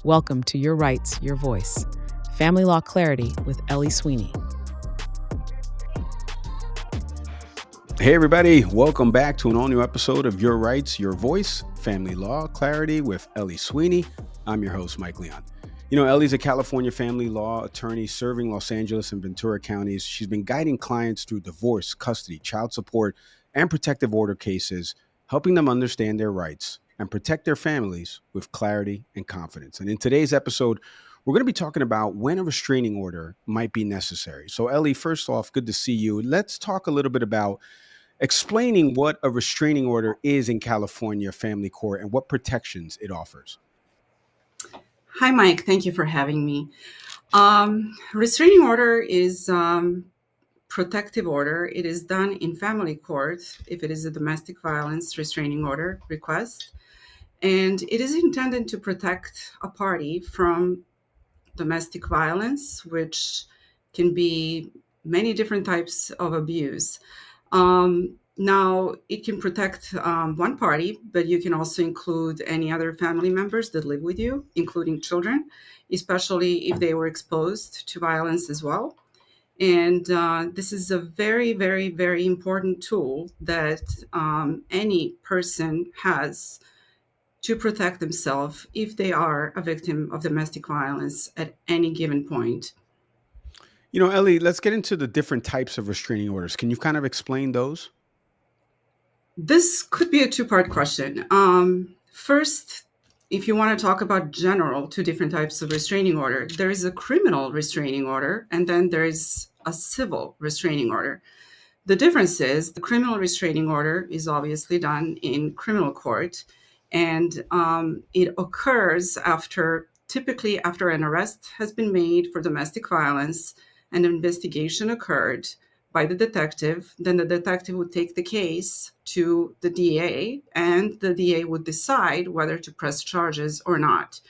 Welcome to Your Rights, Your Voice. Family Law Clarity with Ellie Sweeney. Hey everybody, welcome back to an all-new episode of Your Rights, Your Voice, Family Law Clarity with Ellie Sweeney. I'm your host, Mike Leon. You know, Ellie's a California family law attorney serving Los Angeles and Ventura counties. She's been guiding clients through divorce, custody, child support, and protective order cases, helping them understand their rights and protect their families with clarity and confidence. And in today's episode, we're going to be talking about when a restraining order might be necessary. So Ellie, first off, good to see you. Let's talk a little bit about explaining what a restraining order is in California family court and what protections it offers. Hi, Mike. Thank you for having me. Restraining order is protective order. It is done in family court if it is a domestic violence restraining order request. And it is intended to protect a party from domestic violence, which can be many different types of abuse. Now, it can protect one party, but you can also include any other family members that live with you, including children, especially if they were exposed to violence as well. And this is a very, very, very important tool that any person has to protect themselves if they are a victim of domestic violence at any given point. You know, Ellie, let's get into the different types of restraining orders. Can you kind of explain those? This could be a two-part question. First, if you want to talk about general two different types of restraining order, there is a criminal restraining order, and then there is a civil restraining order. The difference is the criminal restraining order is obviously done in criminal court, and it occurs typically after an arrest has been made for domestic violence, an investigation occurred by the detective. Then the detective would take the case to the DA, and the DA would decide whether to press charges or not.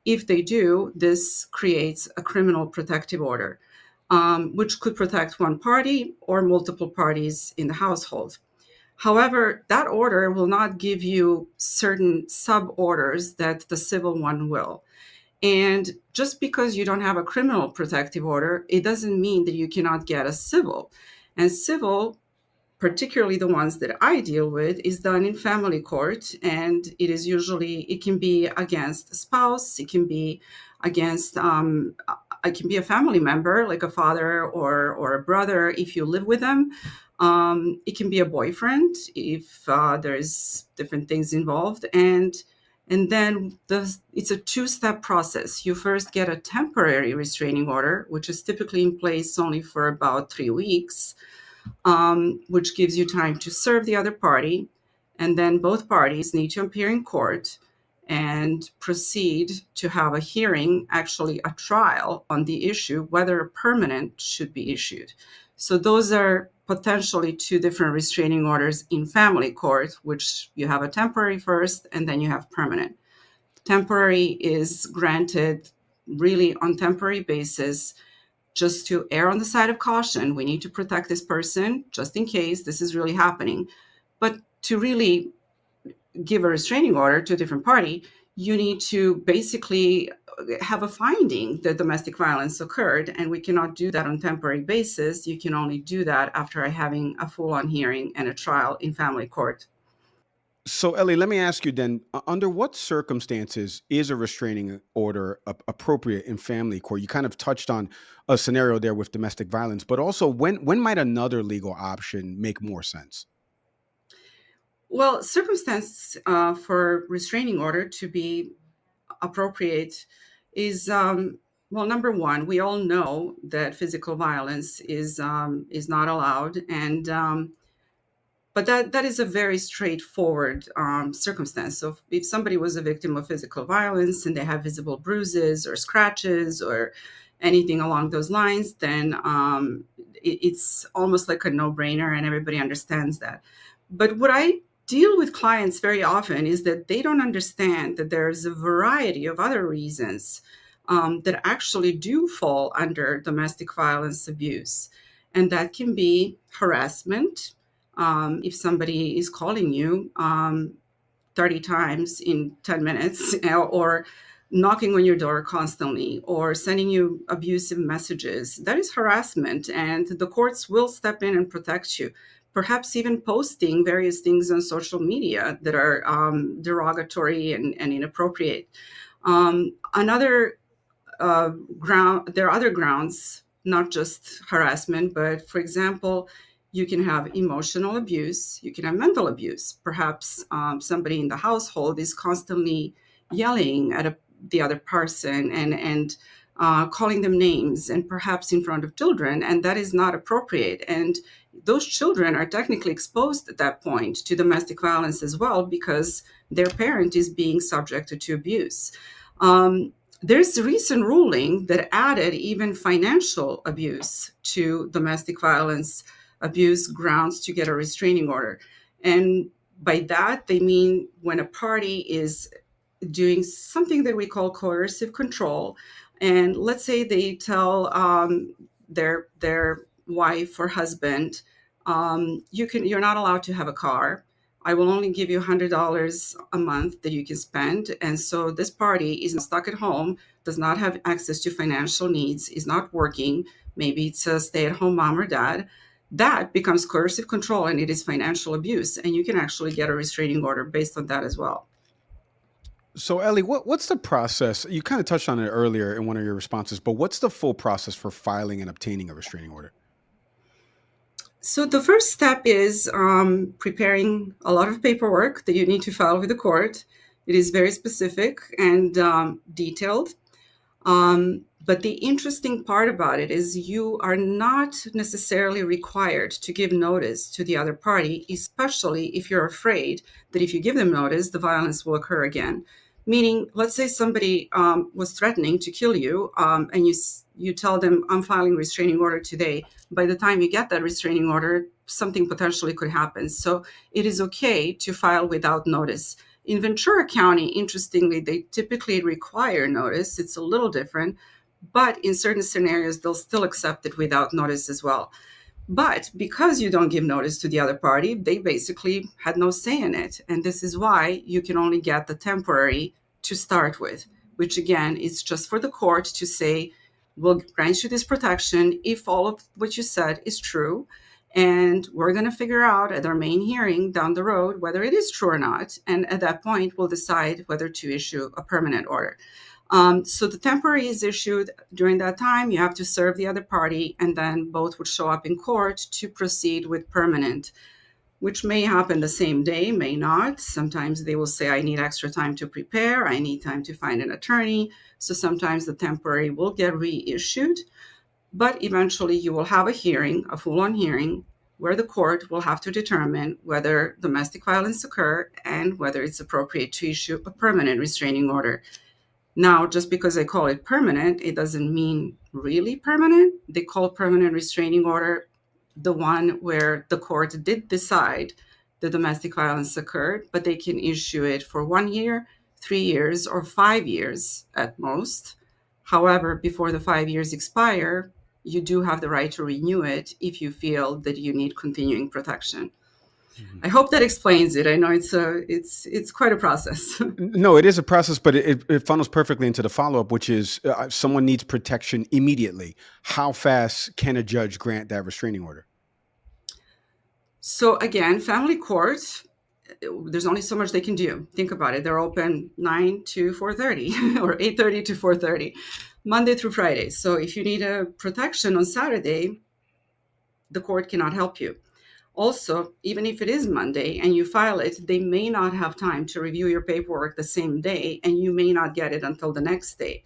If they do, this creates a criminal protective order, which could protect one party or multiple parties in the household. However, that order will not give you certain sub-orders that the civil one will. And just because you don't have a criminal protective order, it doesn't mean that you cannot get a civil. And civil, particularly the ones that I deal with, is done in family court. And it can be against a spouse, it can be against, it can be a family member, like a father or a brother, if you live with them. It can be a boyfriend if there's different things involved. And then it's a two-step process. You first get a temporary restraining order, which is typically in place only for about 3 weeks, which gives you time to serve the other party. And then both parties need to appear in court and proceed to have a hearing, actually a trial on the issue, whether a permanent should be issued. So those are potentially two different restraining orders in family court, which you have a temporary first, and then you have permanent. Temporary is granted really on temporary basis, just to err on the side of caution. We need to protect this person just in case this is really happening. But to really give a restraining order to a different party, you need to basically have a finding that domestic violence occurred, and we cannot do that on temporary basis. You can only do that after having a full-on hearing and a trial in family court. So, Ellie, let me ask you then, under what circumstances is a restraining order appropriate in family court? You kind of touched on a scenario there with domestic violence, but also when might another legal option make more sense? Well, circumstance for restraining order to be appropriate is, number one, we all know that physical violence is not allowed, and but that is a very straightforward circumstance. So if somebody was a victim of physical violence and they have visible bruises or scratches or anything along those lines, then it's almost like a no-brainer, and everybody understands that. But what I deal with clients very often is that they don't understand that there's a variety of other reasons that actually do fall under domestic violence abuse. And that can be harassment. If somebody is calling you 30 times in 10 minutes, or knocking on your door constantly or sending you abusive messages, that is harassment, and the courts will step in and protect you. Perhaps even posting various things on social media that are derogatory and inappropriate. Another there are other grounds, not just harassment, but for example, you can have emotional abuse, you can have mental abuse. Perhaps somebody in the household is constantly yelling at the other person and calling them names, and perhaps in front of children, and that is not appropriate. And those children are technically exposed at that point to domestic violence as well, because their parent is being subjected to abuse. There's a recent ruling that added even financial abuse to domestic violence abuse grounds to get a restraining order. And by that, they mean when a party is doing something that we call coercive control, and let's say they tell their wife or husband, you're not allowed to have a car. I will only give you $100 a month that you can spend. And so this party is stuck at home, does not have access to financial needs, is not working. Maybe it's a stay-at-home mom or dad. That becomes coercive control, and it is financial abuse. And you can actually get a restraining order based on that as well. So, Ellie, what's the process? You kind of touched on it earlier in one of your responses, but what's the full process for filing and obtaining a restraining order? So the first step is preparing a lot of paperwork that you need to file with the court. It is very specific and detailed. But the interesting part about it is you are not necessarily required to give notice to the other party, especially if you're afraid that if you give them notice, the violence will occur again. Meaning, let's say somebody was threatening to kill you, and you tell them, I'm filing restraining order today. By the time you get that restraining order, something potentially could happen. So it is okay to file without notice. In Ventura County, interestingly, they typically require notice. It's a little different, but in certain scenarios, they'll still accept it without notice as well. But because you don't give notice to the other party, they basically had no say in it. And this is why you can only get the temporary to start with, which again is just for the court to say, we'll grant you this protection if all of what you said is true. And we're going to figure out at our main hearing down the road whether it is true or not. And at that point, we'll decide whether to issue a permanent order. So the temporary is issued during that time. You have to serve the other party, and then both would show up in court to proceed with permanent, which may happen the same day, may not. Sometimes they will say, I need extra time to prepare. I need time to find an attorney. So sometimes the temporary will get reissued. But eventually you will have a hearing, a full-on hearing, where the court will have to determine whether domestic violence occurred and whether it's appropriate to issue a permanent restraining order. Now, just because I call it permanent, it doesn't mean really permanent. They call permanent restraining order the one where the court did decide the domestic violence occurred, but they can issue it for 1 year, 3 years, or 5 years at most. However, before the 5 years expire, you do have the right to renew it if you feel that you need continuing protection. Mm-hmm. I hope that explains it. I know it's quite a process. No, it is a process, but it funnels perfectly into the follow-up, which is someone needs protection immediately. How fast can a judge grant that restraining order? So again, family court, there's only so much they can do. Think about it. They're open 9 to 4:30 or 8:30 to 4:30, Monday through Friday. So if you need a protection on Saturday, the court cannot help you. Also, even if it is Monday and you file it, they may not have time to review your paperwork the same day, and you may not get it until the next day.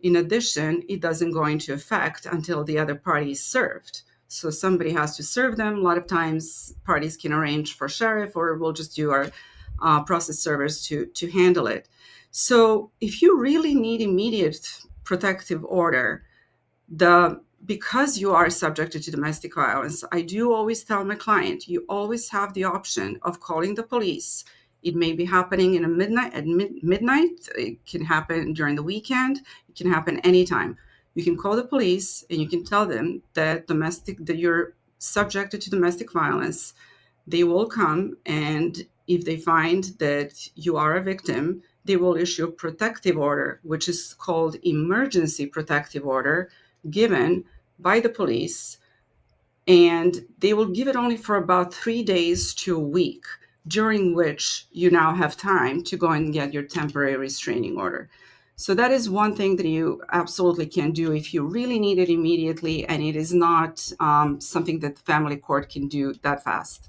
In addition, it doesn't go into effect until the other party is served. So somebody has to serve them. A lot of times parties can arrange for sheriff, or we'll just do our process servers to handle it. So if you really need immediate protective order, because you are subjected to domestic violence, I do always tell my client, you always have the option of calling the police. It may be happening at midnight. It can happen during the weekend. It can happen anytime. You can call the police and you can tell them that you're subjected to domestic violence. They will come, and if they find that you are a victim, they will issue a protective order, which is called emergency protective order, given by the police. And they will give it only for about 3 days to a week, during which you now have time to go and get your temporary restraining order. So that is one thing that you absolutely can do if you really need it immediately, and it is not something that the family court can do that fast.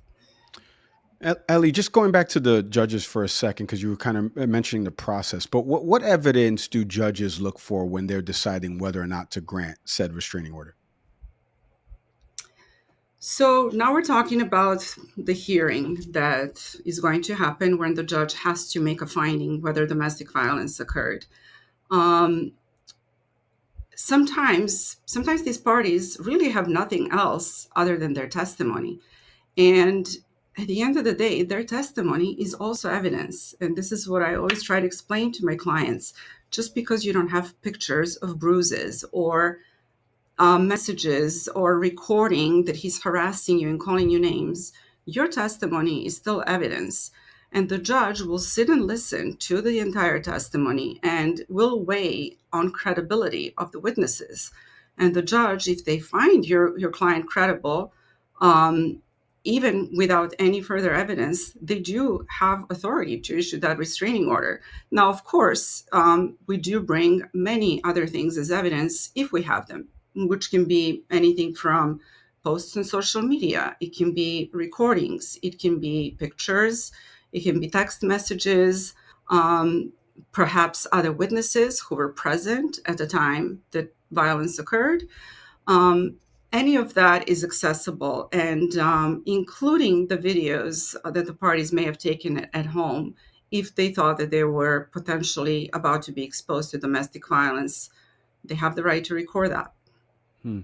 Ellie, just going back to the judges for a second, because you were kind of mentioning the process, but what evidence do judges look for when they're deciding whether or not to grant said restraining order? So now we're talking about the hearing that is going to happen when the judge has to make a finding whether domestic violence occurred. Um, sometimes these parties really have nothing else other than their testimony. And at the end of the day, their testimony is also evidence. And this is what I always try to explain to my clients. Just because you don't have pictures of bruises or messages or recording that he's harassing you and calling you names, your testimony is still evidence. And the judge will sit and listen to the entire testimony and will weigh on credibility of the witnesses. And the judge, if they find your client credible, even without any further evidence, they do have authority to issue that restraining order. Now, of course, we do bring many other things as evidence if we have them, which can be anything from posts on social media. It can be recordings. It can be pictures. It can be text messages, perhaps other witnesses who were present at the time that violence occurred. Any of that is accessible, and including the videos that the parties may have taken at home if they thought that they were potentially about to be exposed to domestic violence. They have the right to record that. Hmm.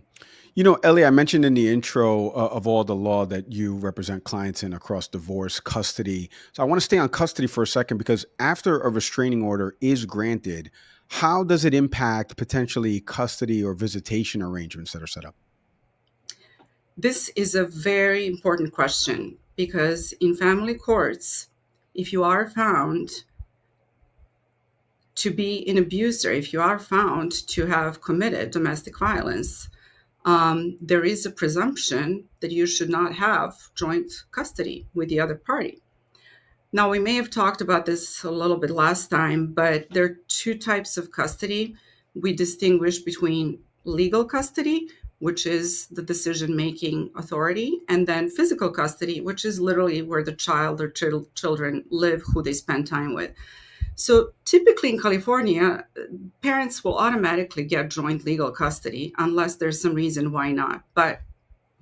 Ellie, I mentioned in the intro of all the law that you represent clients in across divorce, custody. So I want to stay on custody for a second, because after a restraining order is granted, how does it impact potentially custody or visitation arrangements that are set up? This is a very important question, because in family courts, if you are found to be an abuser, if you are found to have committed domestic violence, there is a presumption that you should not have joint custody with the other party. Now, we may have talked about this a little bit last time, but there are two types of custody. We distinguish between legal custody, which is the decision-making authority, and then physical custody, which is literally where the child or children live, who they spend time with. So typically in California, parents will automatically get joint legal custody unless there's some reason why not. But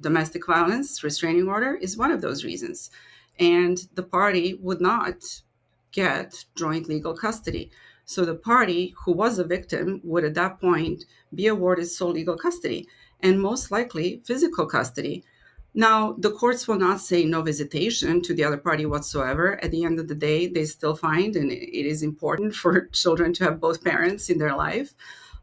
domestic violence restraining order is one of those reasons. And the party would not get joint legal custody. So the party who was a victim would at that point be awarded sole legal custody and most likely physical custody. Now, the courts will not say no visitation to the other party whatsoever. At the end of the day, they still find, and it is important for children to have both parents in their life.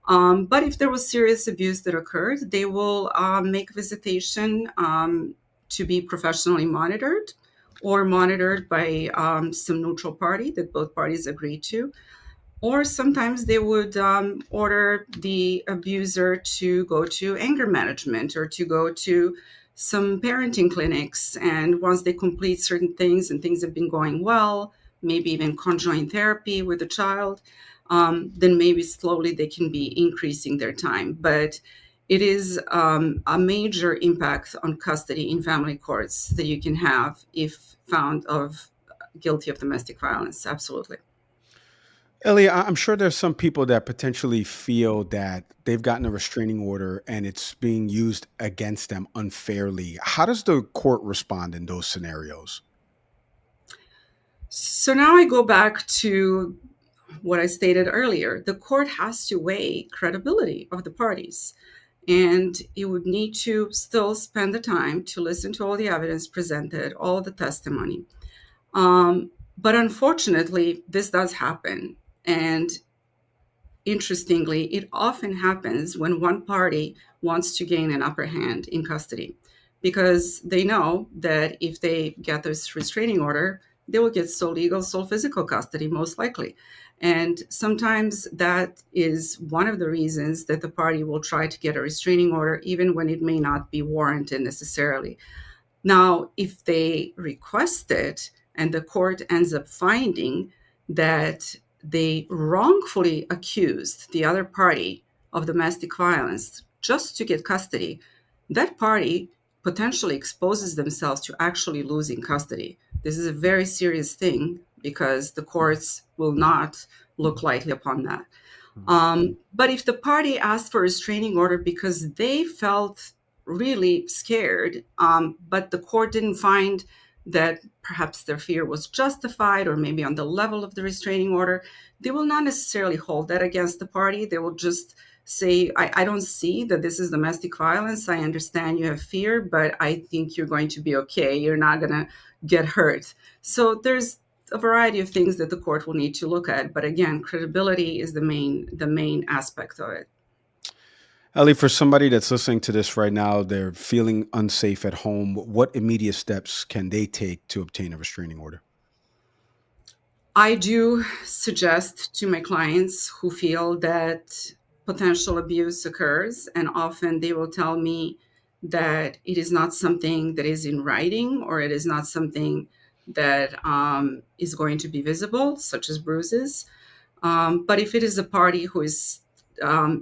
But if there was serious abuse that occurred, they will make visitation to be professionally monitored or monitored by some neutral party that both parties agree to. Or sometimes they would order the abuser to go to anger management or to go to some parenting clinics. And once they complete certain things and things have been going well, maybe even conjoint therapy with the child, then maybe slowly they can be increasing their time. But it is a major impact on custody in family courts that you can have if found of guilty of domestic violence. Absolutely. Ellie, I'm sure there's some people that potentially feel that they've gotten a restraining order and it's being used against them unfairly. How does the court respond in those scenarios? So now I go back to what I stated earlier. The court has to weigh credibility of the parties, and it would need to still spend the time to listen to all the evidence presented, all the testimony. But unfortunately, this does happen. And interestingly, it often happens when one party wants to gain an upper hand in custody, because they know that if they get this restraining order, they will get sole legal, sole physical custody, most likely. And sometimes that is one of the reasons that the party will try to get a restraining order, even when it may not be warranted necessarily. Now, if they request it and the court ends up finding that they wrongfully accused the other party of domestic violence just to get custody, that party potentially exposes themselves to actually losing custody. This is a very serious thing because the courts will not look lightly upon that. But if the party asked for a restraining order because they felt really scared, but the court didn't find that perhaps their fear was justified or maybe on the level of the restraining order, they will not necessarily hold that against the party. They will just say, I don't see that this is domestic violence. I understand you have fear, but I think you're going to be okay. You're not going to get hurt. So there's a variety of things that the court will need to look at. But again, credibility is the main aspect of it. Ellie, for somebody that's listening to this right now, they're feeling unsafe at home. What immediate steps can they take to obtain a restraining order? I do suggest to my clients who feel that potential abuse occurs, and often they will tell me that it is not something that is in writing or it is not something that is going to be visible, such as bruises. But if it is a party who is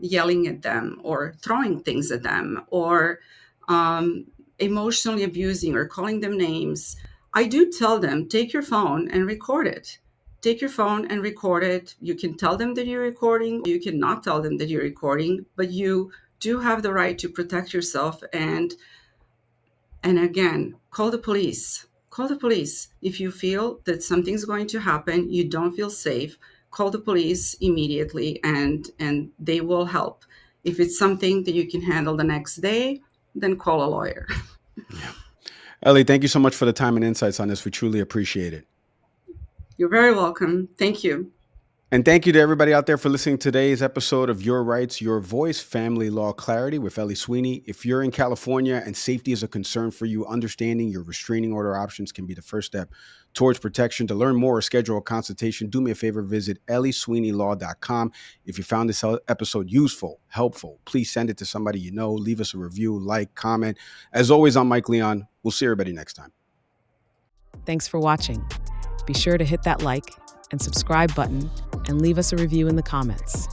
yelling at them or throwing things at them or emotionally abusing or calling them names, I do tell them, take your phone and record it. Take your phone and record it. You can tell them that you're recording, you cannot tell them that you're recording, but you do have the right to protect yourself. And again, call the police. Call the police. If you feel that something's going to happen, you don't feel safe, call the police immediately and they will help. If it's something that you can handle the next day, then call a lawyer. Yeah. Ellie, thank you so much for the time and insights on this. We truly appreciate it. You're very welcome. Thank you. And thank you to everybody out there for listening to today's episode of Your Rights, Your Voice, Family Law Clarity with Ellie Sweeney. If you're in California and safety is a concern for you, understanding your restraining order options can be the first step towards protection. To learn more or schedule a consultation, do me a favor, visit elliesweeneylaw.com. If you found this episode useful, helpful, please send it to somebody you know. Leave us a review, like, comment. As always, I'm Mike Leon. We'll see everybody next time. Thanks for watching. Be sure to hit that like and subscribe button and leave us a review in the comments.